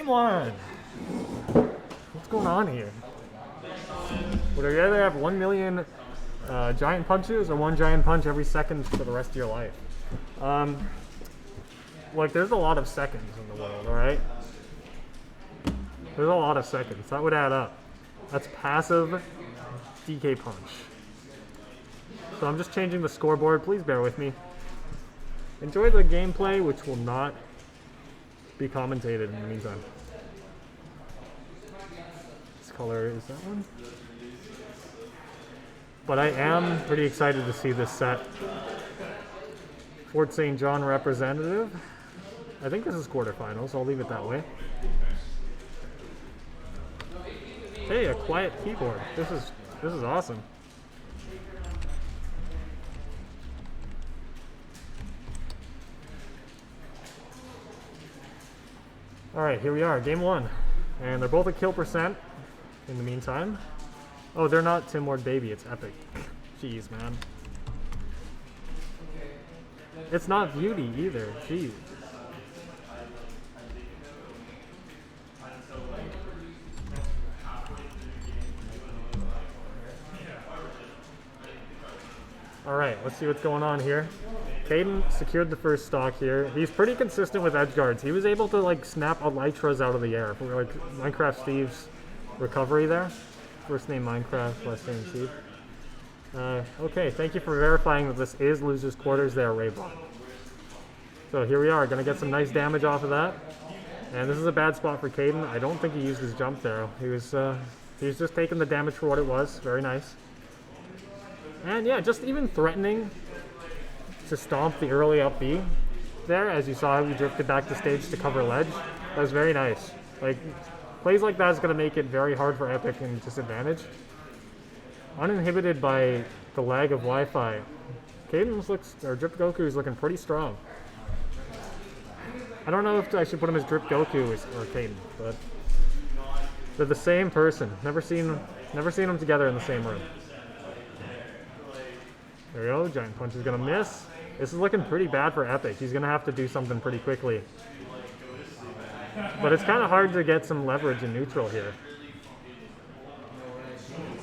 one. What's going on here? Would I rather have 1 million giant punches or 1 giant punch every second for the rest of your life? Like, there's a lot of seconds in the world, alright? There's a lot of seconds. That would add up. That's passive DK punch. So I'm just changing the scoreboard. Please bear with me. Enjoy the gameplay, which will not be commentated in the meantime. This color is that one. But I am pretty excited to see this set. Fort St. John representative. I think this is quarterfinals. I'll leave it that way. Hey, a quiet keyboard. This is awesome. Alright, here we are, game 1. And they're both at kill percent in the meantime. Oh, they're not Tim Ward Baby, it's Epic. Jeez, man. It's not Beauty either, jeez. Alright, let's see what's going on here. Caden secured the first stock here. He's pretty consistent with edge guards. He was able to like snap elytras out of the air. Like Minecraft Steve's recovery there. First name Minecraft, last name Steve. Okay, thank you for verifying that this is loser's quarters there, Raybot. So here we are, gonna get some nice damage off of that. And this is a bad spot for Caden. I don't think he used his jump there. He was just taking the damage for what it was. Very nice. And yeah, just even threatening to stomp the early up B there, as you saw he drifted back to stage to cover ledge. That was very nice. Like, plays like that is going to make it very hard for Epic and disadvantage. Uninhibited by the lag of Wi-Fi, Drip Goku is looking pretty strong. I don't know if I should put him as Drip Goku or Caden, but they're the same person. Never seen them together in the same room. There we go, Giant Punch is going to miss. This is looking pretty bad for Epic. He's going to have to do something pretty quickly. But it's kind of hard to get some leverage in neutral here.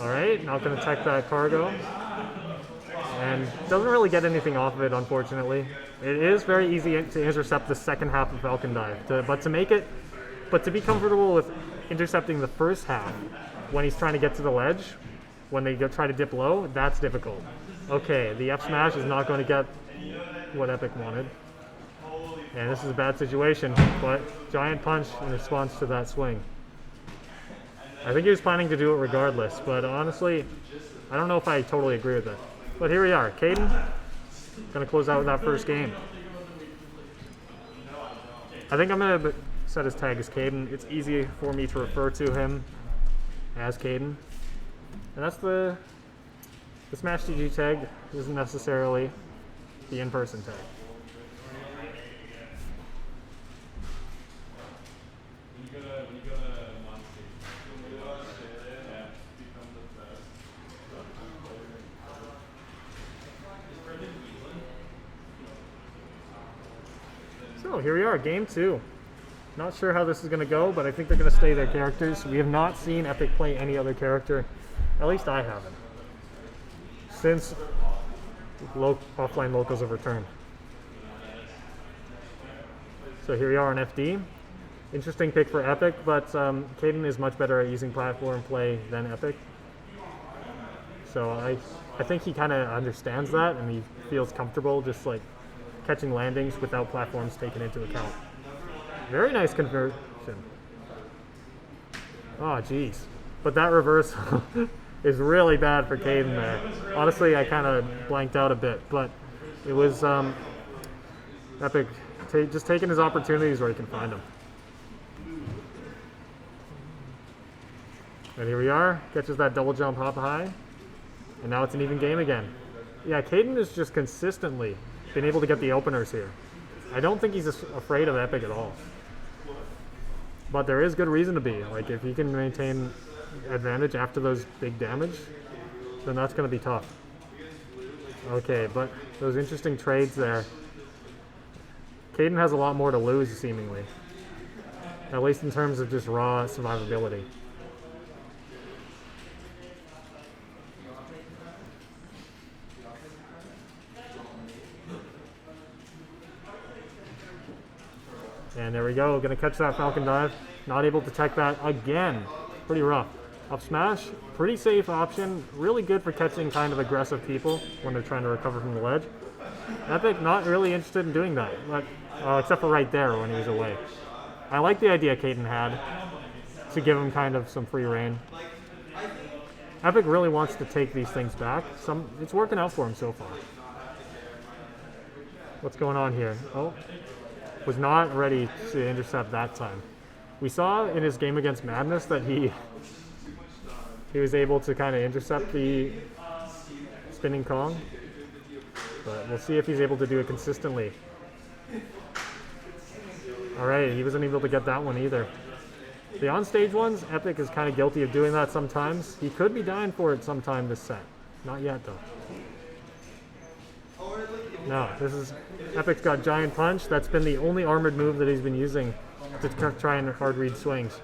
Alright, not going to tech that cargo. And doesn't really get anything off of it, unfortunately. It is very easy to intercept the second half of Falcon Dive. But to be comfortable with intercepting the first half when he's trying to get to the ledge, when they try to dip low, that's difficult. Okay, the F smash is not going to get what Epic wanted. And this is a bad situation, but Giant Punch in response to that swing. I think he was planning to do it regardless, but honestly, I don't know if I totally agree with that. But here we are, Caden, going to close out that first game. I think I'm going to set his tag as Caden. It's easy for me to refer to him as Caden. And that's the Smash TG tag isn't necessarily the in-person tag. So here we are, game 2. Not sure how this is going to go, but I think they're going to stay their characters. We have not seen Epic play any other character. At least I haven't. Since offline locals have returned. So here we are on FD. Interesting pick for Epic, but Caden is much better at using platform play than Epic. So I think he kind of understands that, and he feels comfortable just like catching landings without platforms taken into account. Very nice conversion. Oh, jeez. But that reversal is really bad for Caden there. Honestly, I kind of blanked out a bit, but it was Epic just taking his opportunities where he can find them. And here we are, catches that double jump hop high, and now it's an even game again. Yeah, Caden has just consistently been able to get the openers here. I don't think he's afraid of Epic at all. But there is good reason to be. Like, if he can maintain advantage after those big damage, then that's going to be tough. Okay, but those interesting trades there. Caden has a lot more to lose, seemingly. at least in terms of just raw survivability. And there we go, gonna catch that Falcon dive. Not able to tech that again. Pretty rough. Up smash, pretty safe option. Really good for catching kind of aggressive people when they're trying to recover from the ledge. Epic not really interested in doing that, but, except for right there when he was away. I like the idea Caden had to give him kind of some free reign. Epic really wants to take these things back. It's working out for him so far. What's going on here? Oh, was not ready to intercept that time. We saw in his game against Madness that he was able to kind of intercept the spinning Kong, but we'll see if he's able to do it consistently. Alright, he wasn't able to get that one either. The on-stage ones, Epic is kind of guilty of doing that sometimes. He could be dying for it sometime this set. Not yet though. No, this is Epic's got Giant Punch. That's been the only armored move that he's been using to try and hard read swings.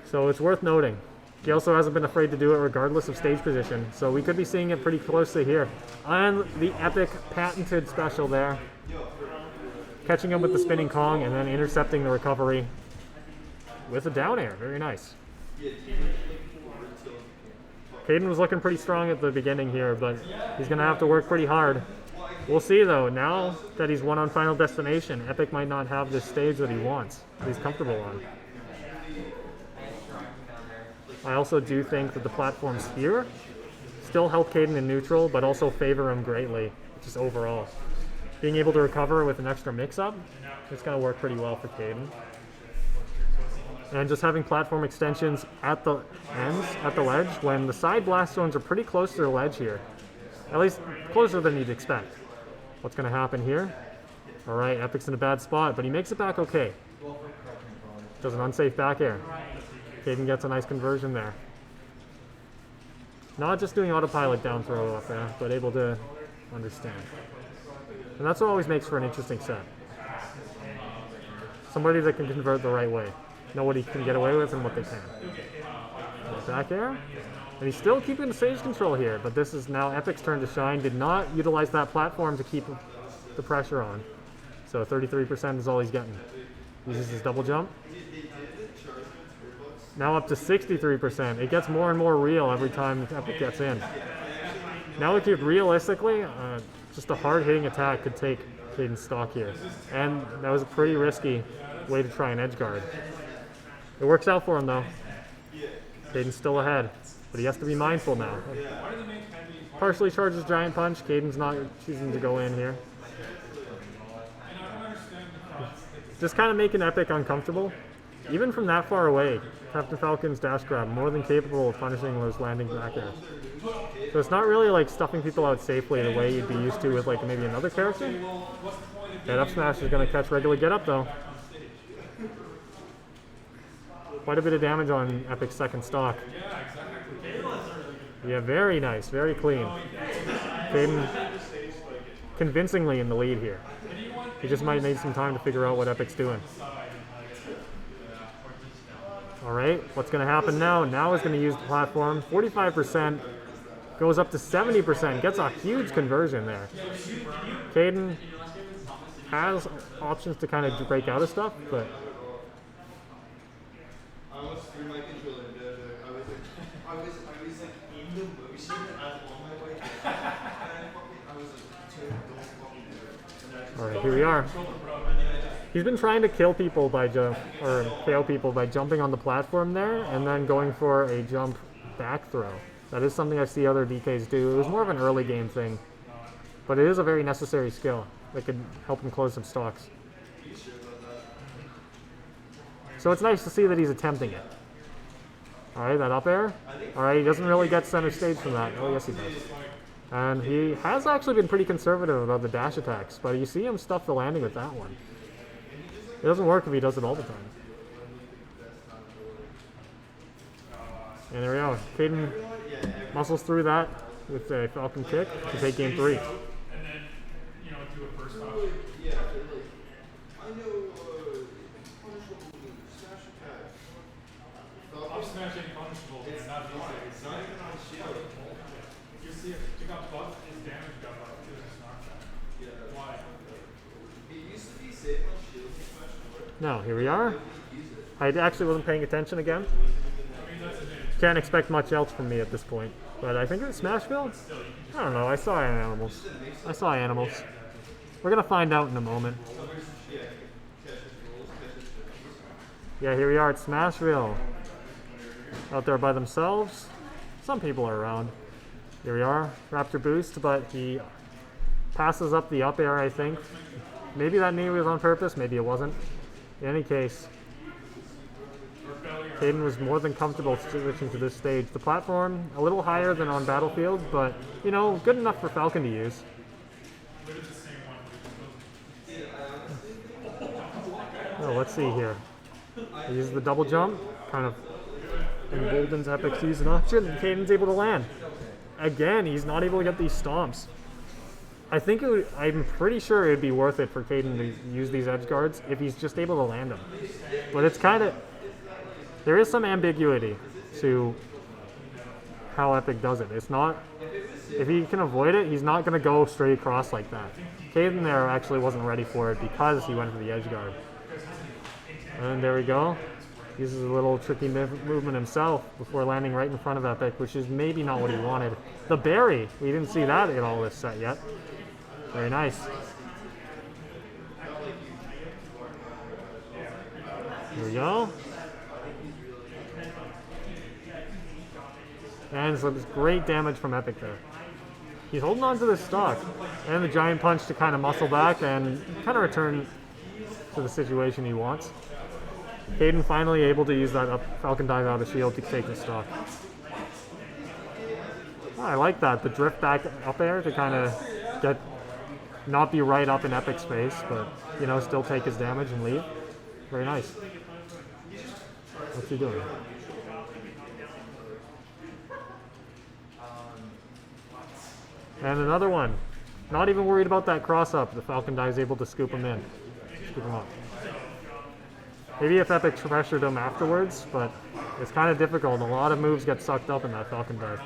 So it's worth noting. He also hasn't been afraid to do it regardless of stage position. So we could be seeing it pretty closely here. And the Epic patented special there. Catching him with the spinning Kong and then intercepting the recovery with a down air. Very nice. Caden was looking pretty strong at the beginning here, but he's going to have to work pretty hard. We'll see though, now that he's won on Final Destination, Epic might not have this stage that he wants, that he's comfortable on. I also do think that the platforms here still help Caden in neutral, but also favor him greatly, just overall. Being able to recover with an extra mix-up, it's going to work pretty well for Caden. And just having platform extensions at the ends, at the ledge, when the side blast zones are pretty close to the ledge here. At least closer than you'd expect. What's going to happen here? Alright, Epic's in a bad spot, but he makes it back okay. Does an unsafe back air. Caden gets a nice conversion there. Not just doing autopilot down throw up there, but able to understand. And that's what always makes for an interesting set. Somebody that can convert the right way. Know what he can get away with and what they can. Back air. And he's still keeping the stage control here, but this is now Epic's turn to shine. Did not utilize that platform to keep the pressure on. So 33% is all he's getting. Uses his double jump. Now up to 63%. It gets more and more real every time Epic gets in. Now if you realistically, just a hard-hitting attack could take Caden's stock here. And that was a pretty risky way to try and edge guard. It works out for him though. Caden's still ahead, but he has to be mindful now. Partially charges Giant Punch. Caden's not choosing to go in here. Just kind of making Epic uncomfortable. Even from that far away, Captain Falcon's dash grab more than capable of punishing those landing back airs. So it's not really like stuffing people out safely the way you'd be used to with like maybe another character. That up smash is going to catch regular get up though. Quite a bit of damage on Epic's second stock. Yeah, very nice, very clean. Caden convincingly in the lead here. He just might need some time to figure out what Epic's doing. Alright, what's going to happen now? Now is going to use the platform. 45%, goes up to 70%, gets a huge conversion there. Caden has options to kind of break out of stuff, but alright, here we are. He's been trying to kill people by KO people by jumping on the platform there and then going for a jump back throw. That is something I see other DKs do. It was more of an early game thing, but it is a very necessary skill that could help him close some stocks. So it's nice to see that he's attempting it. Alright, that up air. Alright, he doesn't really get center stage from that. Oh yes he does. And he has actually been pretty conservative about the dash attacks, but you see him stuff the landing with that one. It doesn't work if he does it all the time. And there we go. Caden muscles through that with a Falcon kick to take game 3. Now, here we are. I actually wasn't paying attention again. Can't expect much else from me at this point. But I think it was Smashville? I don't know, I saw animals. I saw animals. We're gonna find out in a moment. Yeah, here we are at Smashville. Out there by themselves. Some people are around. Here we are, Raptor boost, but he passes up the up air, I think. Maybe that knee was on purpose, maybe it wasn't. In any case, Caden was more than comfortable switching to this stage. The platform, a little higher than on Battlefield, but, you know, good enough for Falcon to use. Oh, let's see here. He uses the double jump, kind of emboldens Epic to use an option, and Caden's able to land. Again, he's not able to get these stomps. I'm pretty sure it'd be worth it for Caden to use these edge guards if he's just able to land them. But it's kind of, there is some ambiguity to how Epic does it. It's not, if he can avoid it, he's not going to go straight across like that. Caden there actually wasn't ready for it because he went for the edge guard. And there we go. Uses a little tricky movement himself before landing right in front of Epic, which is maybe not what he wanted. The berry! We didn't see that in all this set yet. Very nice. Here we go. And some great damage from Epic there. He's holding on to this stock. And the giant punch to kind of muscle back and kind of return to the situation he wants. Caden finally able to use that Falcon dive out of shield to take the stock. Oh, I like that. The drift back up air to kind of not be right up in Epic's space, but, you know, still take his damage and leave. Very nice. What's he doing? And another one. Not even worried about that cross up. The Falcon dive is able to scoop him in. Scoop him up. Maybe if Epic pressured him afterwards, but it's kind of difficult. A lot of moves get sucked up in that Falcon dive.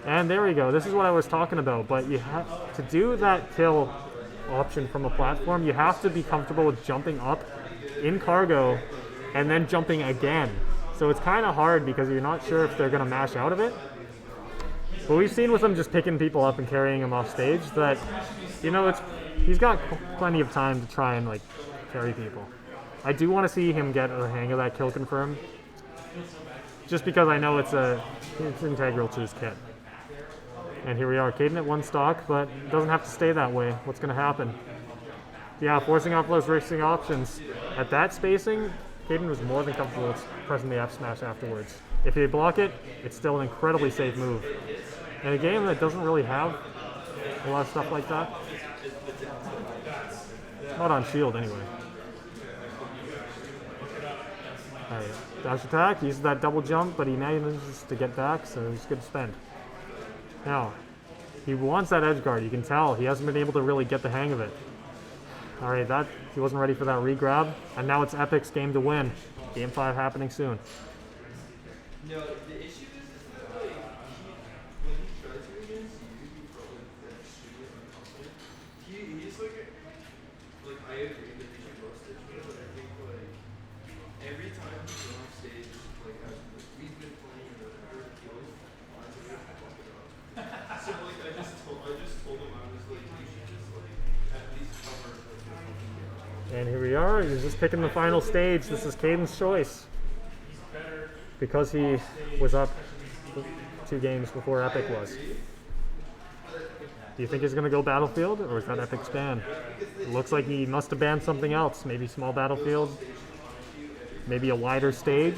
And there we go. This is what I was talking about. But you have to do that kill option from a platform. You have to be comfortable with jumping up in cargo and then jumping again. So it's kind of hard because you're not sure if they're going to mash out of it. But we've seen with him just picking people up and carrying them off stage that, you know, he's got plenty of time to try and like carry people. I do want to see him get the hang of that kill confirm, just because I know it's integral to his kit. And here we are, Caden at one stock, but it doesn't have to stay that way. What's going to happen? Yeah, forcing off those racing options. At that spacing, Caden was more than comfortable with pressing the F smash afterwards. If he block it, it's still an incredibly safe move. In a game that doesn't really have a lot of stuff like that. Not on shield anyway. Alright, dash attack, uses that double jump, but he manages to get back, so it's good to spend. Now, he wants that edge guard. You can tell he hasn't been able to really get the hang of it. Alright, he wasn't ready for that re-grab, and now it's Epic's game to win. Game 5 happening soon. No, the issue is that like when he tries to against you, probably that extremely uncomfortable. He's like I agree that he should roast it, but I think like every time he's on stage, like as we've been playing or whatever, he always finds a way to fuck it up. So like I just told him I was like you should just like at least cover like. And here we are. He's just picking the final stage. This is Caden's choice. Because he was up 2 games before Epic was. Do you think he's going to go Battlefield, or is that Epic's ban? It looks like he must have banned something else. Maybe small Battlefield, maybe a wider stage,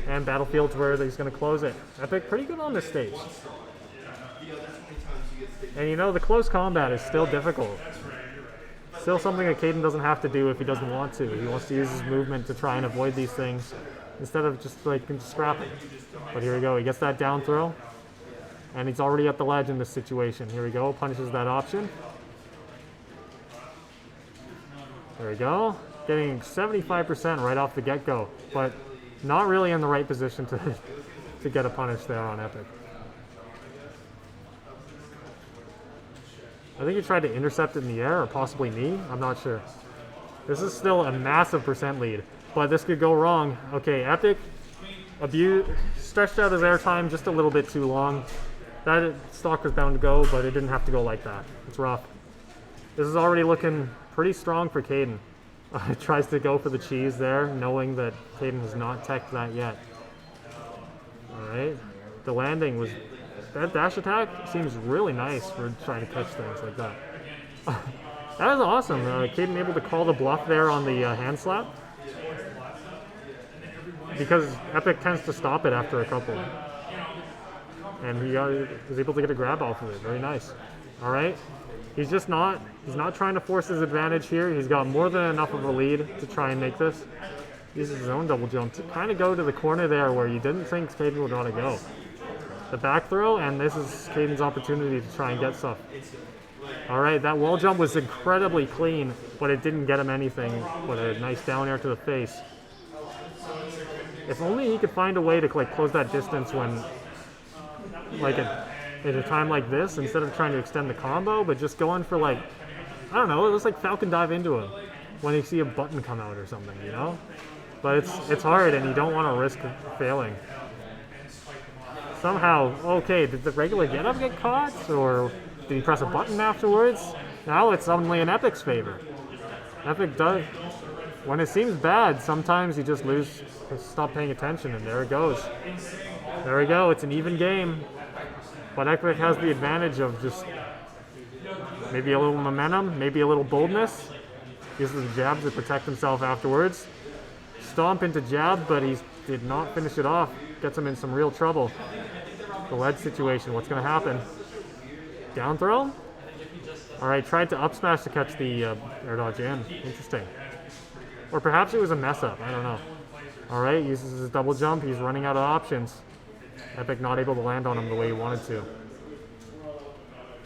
and Battlefield's where he's going to close it. Epic pretty good on this stage. And you know, the close combat is still difficult. Still something that Caden doesn't have to do if he doesn't want to. He wants to use his movement to try and avoid these things instead of just like scrapping. But here we go. He gets that down throw, and he's already at the ledge in this situation. Here we go. Punishes that option. There we go. Getting 75% right off the get-go. But Not really in the right position to to get a punish there on Epic. I think he tried to intercept it in the air or possibly knee. I'm not sure. This is still a massive percent lead, but this could go wrong. Okay, Epic stretched out his air time just a little bit too long. That stock was bound to go, but it didn't have to go like that. It's rough. This is already looking pretty strong for Caden. Tries to go for the cheese there, knowing that Caden has not teched that yet. Alright. The landing was... That dash attack seems really nice for trying to catch things like that. That was awesome. Caden able to call the bluff there on the hand slap. Because Epic tends to stop it after a couple. And he was able to get a grab off of it. Very nice. Alright. He's not trying to force his advantage here. He's got more than enough of a lead to try and make this. Uses his own double jump to kind of go to the corner there where you didn't think Caden would want to go. The back throw, and this is Caden's opportunity to try and get stuff. Alright, that wall jump was incredibly clean, but it didn't get him anything but a nice down air to the face. If only he could find a way to like close that distance when, like at a time like this, instead of trying to extend the combo, but just going for like, I don't know, it was like Falcon dive into him when you see a button come out or something, you know? But it's hard and you don't want to risk failing. Somehow, okay, did the regular get up get caught, or did he press a button afterwards? Now it's suddenly in Epic's favor. Epic does, when it seems bad, sometimes you just stop paying attention, and there it goes. There we go, it's an even game. But Epic has the advantage of just maybe a little momentum, maybe a little boldness. Uses the jab to protect himself afterwards. Stomp into jab, but he did not finish it off. Gets him in some real trouble. The ledge situation, what's going to happen? Down throw? Alright, tried to up smash to catch the air dodge in. Interesting. Or perhaps it was a mess up, I don't know. Alright, uses his double jump, he's running out of options. Epic not able to land on him the way he wanted to.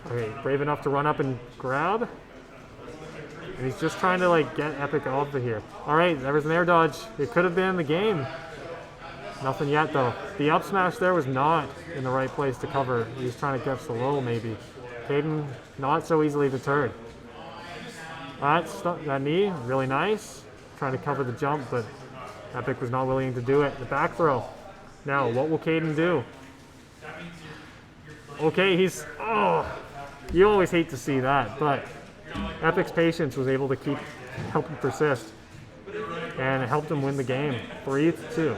Okay, brave enough to run up and grab. And he's just trying to like get Epic off of here. Alright, there was an air dodge. It could have been the game. Nothing yet though. The up smash there was not in the right place to cover. He was trying to catch the low maybe. Caden not so easily deterred. That knee, really nice. Trying to cover the jump, but Epic was not willing to do it. The back throw. Now, what will Caden do? Okay, you always hate to see that, but Epic's patience was able to help him persist, and it helped him win the game, 3-2.